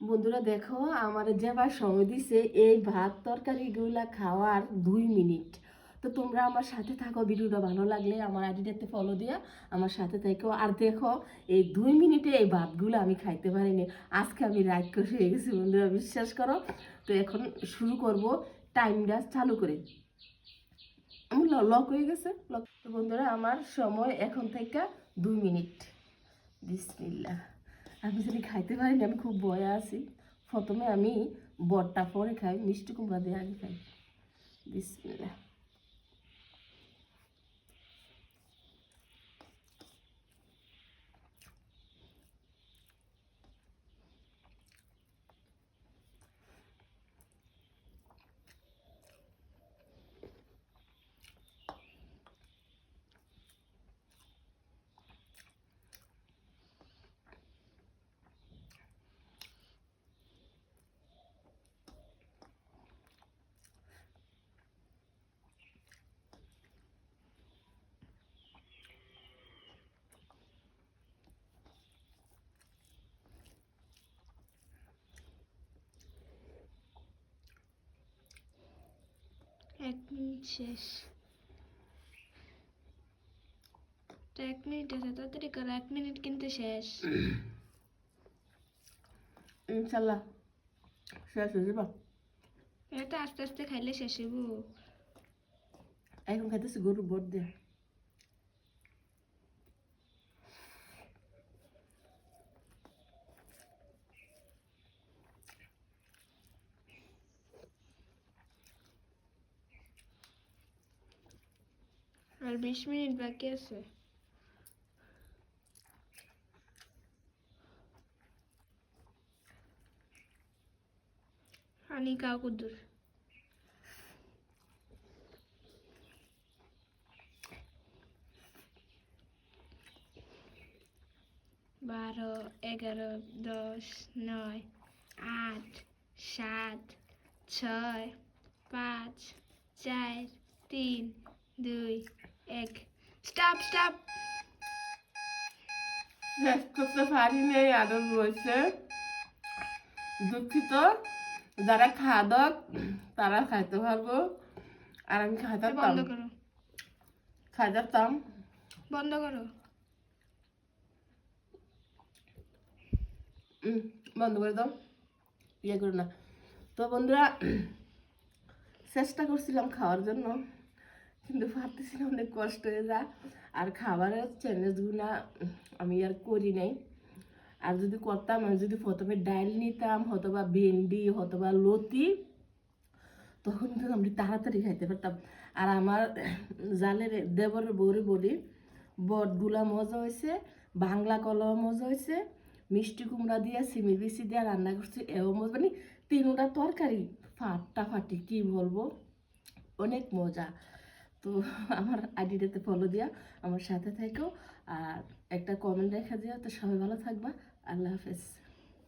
বন্ধুরা দেখো আমার যেবার সময় দিছে এই ভাত তরকারিগুলা খাওয়ার 2 মিনিট। তো তোমরা আমার সাথে থাকো, ভিডিওটা ভালো লাগলে আমার আইডিটাতে ফলো দিয়া আমার সাথে থাকো। আর দেখো এই 2 মিনিটে এই ভাতগুলো আমি খাইতে পারিনি, আজকে আমি রাক্ষস হয়ে গেছি বন্ধুরা, বিশ্বাস করো। তো এখন শুরু করব, টাইমটা চালু করে। আমার লক হয়ে গেছে লক। তো বন্ধুরা আমার সময় এখন থেকে 2 মিনিট। বিসমিল্লাহ। আমি যদি খাইতে পারিনি, আমি খুব ভয়ে আছি। প্রথমে আমি বটটা পরে খাই, মিষ্টি কুমড়া দিয়ে আগে খাই। বিসমিল্লাহ। এক মিনিট শেষ। 1 মিনিট আছে, তাড়াতাড়ি করো, 1 মিনিট কিন্তু শেষ। ইনশাল্লাহ শেষ হয়ে যাবা। এটা আস্তে আস্তে খাইলে শেষ হইব। এখন খাইতেছি গরুর বট দিয়ে। আর 20 মিনিট বাকি আছে। পানি খাও কুদ্দুর। বারো, 11, 10, 9, 8, 7, 6, 5, 4, 3, 2, 1। Stop stop. শেষ করতে পারিনি, আরো রয়েছে। দুঃখিত, যারা খাদক তারা খাইতে পারবো, আর আমি খাইতাম বন্ধ করো, খাইতাম। বন্ধ করো। বন্ধ করে দাও, ইয়ে করো না। তো বন্ধুরা চেষ্টা করছিলাম খাওয়ার জন্য, কিন্তু পারতেছি না, অনেক কষ্ট হয়ে যায়। আর খাবারের চ্যালেঞ্জগুলো আমি আর করি নাই। আর যদি করতাম, আমি যদি প্রথমে ডাল নিতাম, হয়তোবা ভেন্ডি, হয়তোবা লতি, তখন কিন্তু আমি তাড়াতাড়ি খাইতে পারতাম। আর আমার জালের দেবরের বউরে বলি, বটগুলা মজা হয়েছে, বাংলা কলাও মজা হয়েছে, মিষ্টি কুমড়া দিয়ে সিমি বিচি দিয়ে রান্না করছি এও মজা, মানে তিনটা তরকারি ফাটাফাটি, কি বলবো, অনেক মজা। তো আমার আইডিটাতে ফলো দিয়া আমার সাথে থেকো, আর একটা কমেন্ট রেখে দিও। তো সবাই ভালো থাকবা। আল্লাহ হাফেজ।